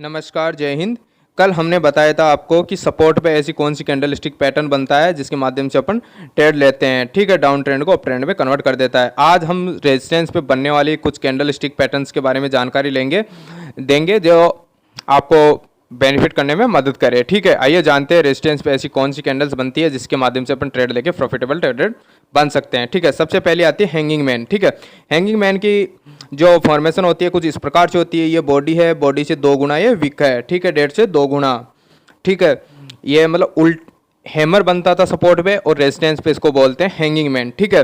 नमस्कार, जय हिंद। कल हमने बताया था आपको कि सपोर्ट पे ऐसी कौन सी कैंडल स्टिक पैटर्न बनता है जिसके माध्यम से अपन ट्रेड लेते हैं। ठीक है, डाउन ट्रेंड को अप ट्रेंड में कन्वर्ट कर देता है। आज हम रेजिस्टेंस पे बनने वाली कुछ कैंडल स्टिक पैटर्न्स के बारे में जानकारी देंगे जो आपको बेनिफिट करने में मदद करे। ठीक है, आइए जानते हैं रेजिस्टेंस पे ऐसी कौन सी कैंडल्स बनती है जिसके माध्यम से अपन ट्रेड लेके प्रॉफिटेबल ट्रेडर बन सकते हैं। ठीक है, सबसे पहले आती है हैंगिंग मैन। ठीक है, हैंगिंग मैन की जो फॉर्मेशन होती है कुछ इस प्रकार से होती है। ये बॉडी है, बॉडी से 2 गुना ये विक है। ठीक है, 1.5 से 2 गुना। ठीक है, ये मतलब उल्ट हैमर बनता था सपोर्ट पे और रेजिस्टेंस पे इसको बोलते हैं हैंगिंग मैन। ठीक है,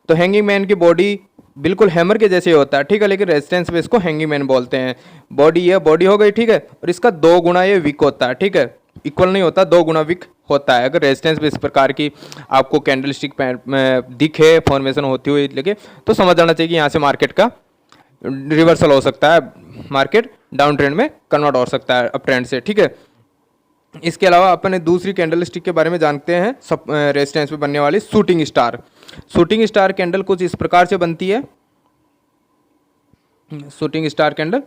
तो हैंगिंग मैन की बॉडी बिल्कुल हैमर के जैसे होता है। ठीक है, लेकिन रेजिस्टेंस पे इसको हैंगिंग मैन बोलते हैं। बॉडी ये बॉडी हो गई। ठीक है, और इसका 2 गुना ये विक होता है। ठीक है, इक्वल नहीं होता, 2 गुना विक होता है। अगर रेजिस्टेंस पे इस प्रकार की आपको कैंडल स्टिक दिखे, फॉर्मेशन होती हुई लगे, तो समझ जाना चाहिए कि यहाँ से मार्केट का रिवर्सल हो सकता है, मार्केट डाउन ट्रेंड में कन्वर्ट हो सकता है अप ट्रेंड से। ठीक है, इसके अलावा अपन दूसरी कैंडल स्टिक के बारे में जानते हैं, सब रेजिस्टेंस पे बनने वाली shooting star. Shooting star candle कुछ इस प्रकार से बनती है। शूटिंग स्टार कैंडल,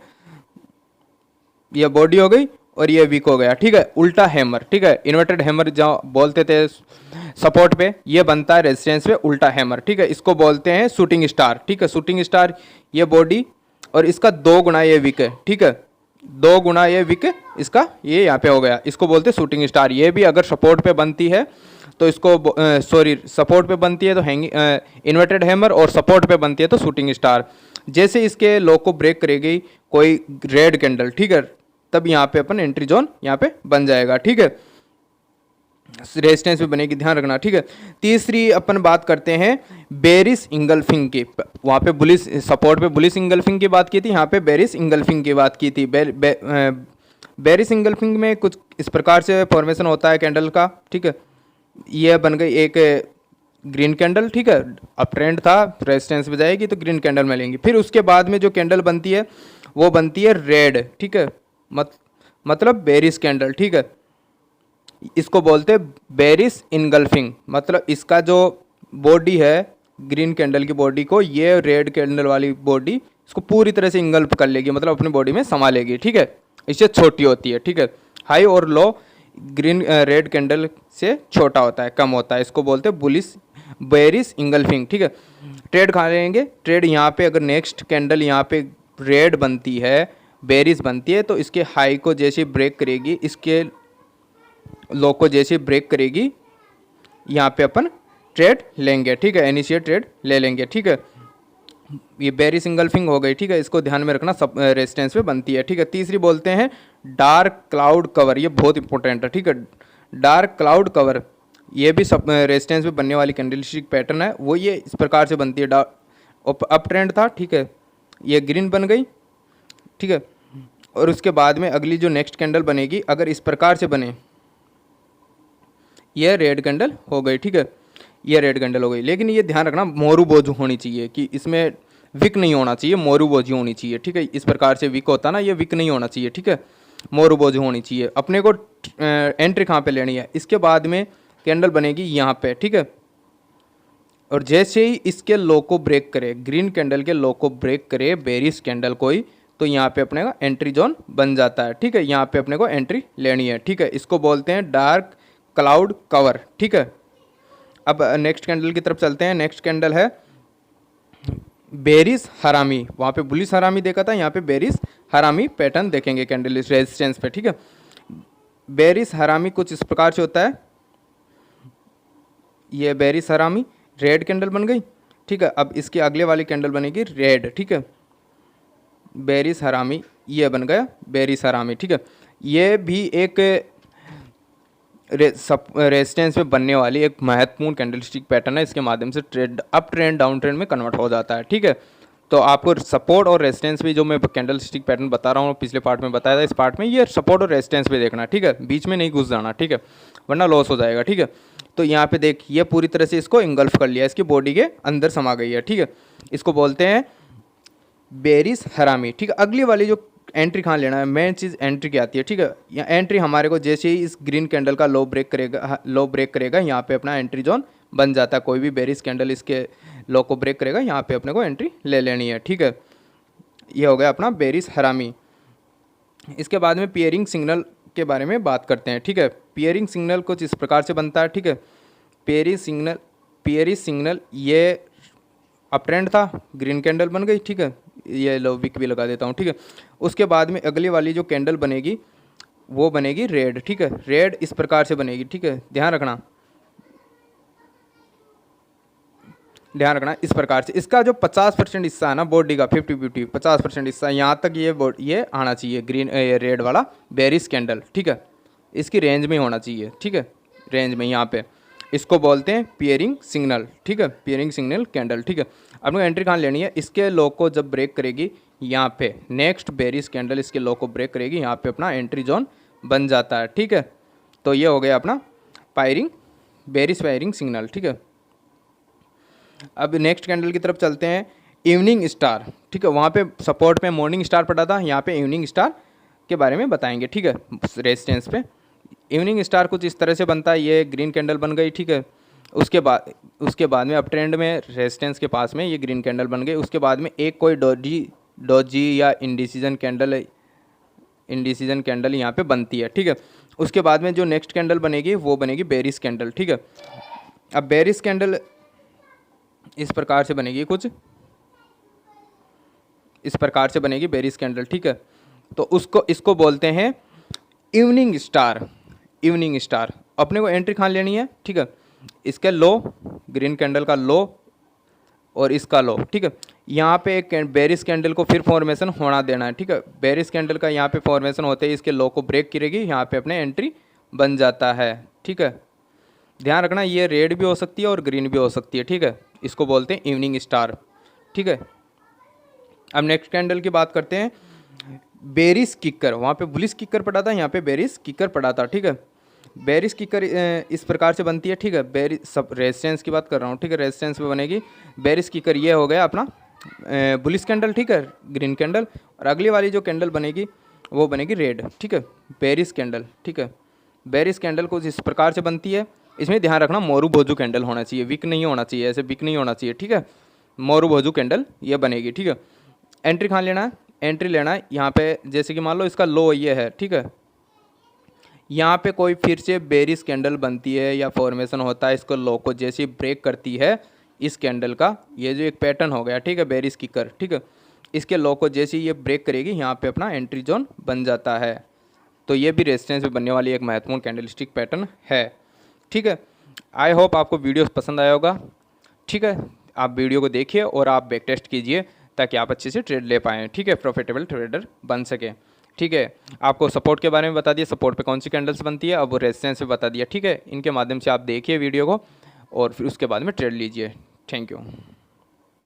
ये बॉडी हो गई और ये वीक हो गया। ठीक है, उल्टा हैमर। ठीक है, इन्वर्टेड हैमर जो बोलते थे सपोर्ट पे, ये बनता है रेजिस्टेंस पे उल्टा हैमर। ठीक है, इसको बोलते हैं शूटिंग स्टार। ठीक है, शूटिंग स्टार ये बॉडी और इसका 2 गुना ये विक है। ठीक है, 2 गुना ये विक इसका ये यहाँ पे हो गया, इसको बोलते हैं शूटिंग स्टार। ये भी अगर सपोर्ट पे बनती है तो इसको सपोर्ट पे बनती है तो इन्वर्टेड हैमर, और सपोर्ट पे बनती है तो शूटिंग स्टार। जैसे इसके लो को ब्रेक करेगी कोई रेड कैंडल, ठीक है, तब यहाँ पे अपन एंट्री जोन यहाँ पे बन जाएगा। ठीक है, रेजिस्टेंस पे बनेगी, ध्यान रखना। ठीक है, तीसरी अपन बात करते हैं बेरिस इंगल्फिंग की। वहाँ पे बुलिस सपोर्ट पे बुलिस इंगल्फिंग की बात की थी, यहाँ पे बेरिस इंगल्फिंग की बात की थी। बेरिस इंगल्फिंग में कुछ इस प्रकार से फॉर्मेशन होता है कैंडल का। ठीक है, ये बन गई एक ग्रीन कैंडल। ठीक है, अप ट्रेंड था, रेजिस्टेंस पे जाएगी तो ग्रीन कैंडल मिलेंगी। फिर उसके बाद में जो कैंडल बनती है वो बनती है रेड। ठीक है, मतलब बेरिस कैंडल। ठीक है, इसको बोलते हैं बेरिस इनगल्फिंग। मतलब इसका जो बॉडी है ग्रीन कैंडल की बॉडी को ये रेड कैंडल वाली बॉडी इसको पूरी तरह से इंगल्फ कर लेगी, मतलब अपनी बॉडी में समा लेगी। ठीक है, इससे छोटी होती है। ठीक है, हाई और लो ग्रीन रेड कैंडल से छोटा होता है, कम होता है, इसको बोलते हैं बेरिस इंगल्फिंग। ठीक है, ट्रेड खा लेंगे। ट्रेड यहाँ पे अगर नेक्स्ट कैंडल यहाँ पे रेड बनती है, बेरिस बनती है, तो इसके हाई को जैसे ब्रेक करेगी, इसके लो को जैसे ब्रेक करेगी, यहाँ पे अपन ट्रेड लेंगे। ठीक है, इनिशिएट ट्रेड ले लेंगे। ठीक है, ये बेरिस इंगल्फिंग हो गई। ठीक है, इसको ध्यान में रखना, सब रेजिस्टेंस पे बनती है। ठीक है, तीसरी बोलते हैं डार्क क्लाउड कवर। ये बहुत इंपॉर्टेंट है। ठीक है, डार्क क्लाउड कवर ये भी सब रेजिस्टेंस पे बनने वाली कैंडलस्टिक पैटर्न है। वो ये इस प्रकार से बनती है। अप ट्रेंड था, ठीक है, ये ग्रीन बन गई। ठीक है, और उसके बाद में अगली जो नेक्स्ट कैंडल बनेगी अगर इस प्रकार से बने, ये रेड कैंडल हो गई। ठीक है, ये रेड कैंडल हो गई, लेकिन ये ध्यान रखना मोरू बोझू होनी चाहिए, कि इसमें विक नहीं होना चाहिए, मोरू बोझू होनी चाहिए। ठीक है, इस प्रकार से विक होता ना, ये विक नहीं होना चाहिए। ठीक है, मोरू बोझू होनी चाहिए। अपने को एंट्री कहाँ पे लेनी है, इसके बाद में कैंडल बनेगी यहाँ पे। ठीक है, और जैसे ही इसके लो को ब्रेक करे, ग्रीन कैंडल के लो को ब्रेक करे बेरिस कैंडल कोई, तो यहाँ पे अपने का एंट्री जोन बन जाता है। ठीक है, यहाँ पे अपने को एंट्री लेनी है। ठीक है, इसको बोलते हैं डार्क क्लाउड कवर। ठीक है, अब नेक्स्ट कैंडल की तरफ चलते हैं। नेक्स्ट कैंडल है बेरिस हरामी। वहाँ पे बुलिस हरामी देखा था, यहाँ पे बेरिस हरामी पैटर्न देखेंगे कैंडल रेजिस्टेंस पे। ठीक है, बेरिस हरामी कुछ इस प्रकार से होता है। ये बेरिस हरामी रेड कैंडल बन गई। ठीक है, अब इसकी अगले वाली कैंडल बनेगी रेड। ठीक है, बेरिस हरामी ये बन गया बेरिस हरामी। ठीक है, ये भी एक रेजिस्टेंस पे बनने वाली एक महत्वपूर्ण कैंडलस्टिक पैटर्न है। इसके माध्यम से trade up trend down trend में कन्वर्ट हो जाता है। ठीक है, तो आपको सपोर्ट और रेजिस्टेंस पे जो मैं कैंडलस्टिक पैटर्न बता रहा हूँ, पिछले पार्ट में बताया था, इस पार्ट में ये सपोर्ट और रेजिस्टेंस पे देखना। ठीक है, बीच में नहीं घुस जाना। ठीक है, वरना लॉस हो जाएगा। ठीक है, तो यहाँ पे देख, ये पूरी तरह से इसको इंगल्फ कर लिया, इसकी बॉडी के अंदर समा गई है। ठीक है, इसको बोलते हैं बेरिस हरामी। ठीक है, अगली वाली जो एंट्री कहाँ लेना है, मेन चीज़ एंट्री की आती है। ठीक है, यहाँ एंट्री हमारे को जैसे ही इस ग्रीन कैंडल का लो ब्रेक करेगा यहाँ पे अपना एंट्री जोन बन जाता है। कोई भी बेरिस कैंडल इसके लो को ब्रेक करेगा, यहाँ पे अपने को एंट्री ले लेनी है। ठीक है, ये हो गया अपना बेरिस हरामी। इसके बाद में पियरिंग सिग्नल के बारे में बात करते हैं, ठीक है। पियरिंग सिग्नल कुछ इस प्रकार से बनता है, ठीक है। पियरिंग सिग्नल ये अप ट्रेंड था, ग्रीन कैंडल बन गई, ठीक है। ये लो विक भी लगा देता हूँ, ठीक है। उसके बाद में अगली वाली जो कैंडल बनेगी वो बनेगी रेड, ठीक है। रेड इस प्रकार से बनेगी, ठीक है, ध्यान रखना इस प्रकार से। इसका जो 50% हिस्सा है ना बॉडी का, 50-50 50% हिस्सा यहाँ तक ये आना चाहिए, ग्रीन रेड वाला बेरिश कैंडल, ठीक है। इसकी रेंज में होना चाहिए, ठीक है, रेंज में यहाँ पे। इसको बोलते हैं पियरिंग सिग्नल, ठीक है, पियरिंग सिग्नल कैंडल, ठीक है। आपको एंट्री कहाँ लेनी है, इसके लो को जब ब्रेक करेगी यहाँ पे, नेक्स्ट बेरिश कैंडल इसके लो को ब्रेक करेगी, यहाँ पे अपना एंट्री जोन बन जाता है, ठीक है। तो ये हो गया अपना बेरिश पायरिंग सिग्नल, ठीक है। अब नेक्स्ट कैंडल की तरफ चलते हैं, इवनिंग स्टार, ठीक है। वहाँ पे सपोर्ट पे मॉर्निंग स्टार पड़ा था, यहाँ पे इवनिंग स्टार के बारे में बताएंगे, ठीक है, रेजिस्टेंस पे। इवनिंग स्टार कुछ इस तरह से बनता है, ये ग्रीन कैंडल बन गई, ठीक है। उसके बाद में अप ट्रेंड में रेजिस्टेंस के पास में ये ग्रीन कैंडल बन गई। उसके बाद में एक कोई डोजी या इंडिसीजन कैंडल यहाँ पे बनती है, ठीक है। उसके बाद में जो नेक्स्ट कैंडल बनेगी वो बनेगी बेरिश कैंडल, ठीक है। अब बेरिश कैंडल इस प्रकार से बनेगी, कुछ इस प्रकार से बनेगी बेरिश कैंडल, ठीक है। तो इसको बोलते हैं इवनिंग स्टार। अपने को एंट्री कहाँ लेनी है, ठीक है, इसके लो, ग्रीन कैंडल का लो और इसका लो, ठीक है। यहाँ पे एक बेरिश कैंडल को फिर फॉर्मेशन होना देना है, ठीक है। बेरिश कैंडल का यहाँ पे फॉर्मेशन होते ही इसके लो को ब्रेक करेगी, यहाँ पे अपने एंट्री बन जाता है, ठीक है। ध्यान रखना ये रेड भी हो सकती है और ग्रीन भी हो सकती है, ठीक है। इसको बोलते हैं इवनिंग स्टार, ठीक है। अब नेक्स्ट कैंडल की बात करते हैं, बेरिश किकर। वहाँ पे बुलिश किकर पड़ा था, यहाँ पे बेरिश किकर पड़ा था, ठीक है। बेरिश किकर इस प्रकार से बनती है, ठीक है। बेरिश सब रेजिस्टेंस की बात कर रहा हूँ, ठीक है, रेजिस्टेंस पे बनेगी बेरिश किकर। ये हो गया अपना बुलिश कैंडल, ठीक है, ग्रीन कैंडल। और अगली वाली जो कैंडल बनेगी वो बनेगी रेड, ठीक है, बेरिश कैंडल, ठीक है। बेरिश कैंडल कुछ इस प्रकार से बनती है। इसमें ध्यान रखना मोरू भोजू कैंडल होना चाहिए, विक नहीं होना चाहिए, ऐसे विक नहीं होना चाहिए, ठीक है। मोरू भोजू कैंडल ये बनेगी, ठीक है। एंट्री कहाँ लेना है, एंट्री लेना है यहाँ पे, जैसे कि मान लो इसका लो ये है, ठीक है। यहाँ पे कोई फिर से बेरिश कैंडल बनती है या फॉर्मेशन होता है, इसको लो को जैसे ही ब्रेक करती है इस कैंडल का, ये जो एक पैटर्न हो गया, ठीक है, बेरिश किकर, ठीक है। इसके लो को जैसे ही ये ब्रेक करेगी यहाँ पे अपना एंट्री जोन बन जाता है। तो ये भी रेजिस्टेंस में बनने वाली एक महत्वपूर्ण कैंडलस्टिक पैटर्न है, ठीक है। आई होप आपको वीडियो पसंद आया होगा, ठीक है। आप वीडियो को देखिए और आप बैक टेस्ट कीजिए ताकि आप अच्छे से ट्रेड ले पाएँ, ठीक है, प्रॉफिटेबल ट्रेडर बन सके, ठीक है। आपको सपोर्ट के बारे में बता दिया, सपोर्ट पे कौन सी कैंडल्स बनती है, अब वो रेजिस्टेंस पे बता दिया, ठीक है। इनके माध्यम से आप देखिए वीडियो को और फिर उसके बाद में ट्रेड लीजिए। Thank you.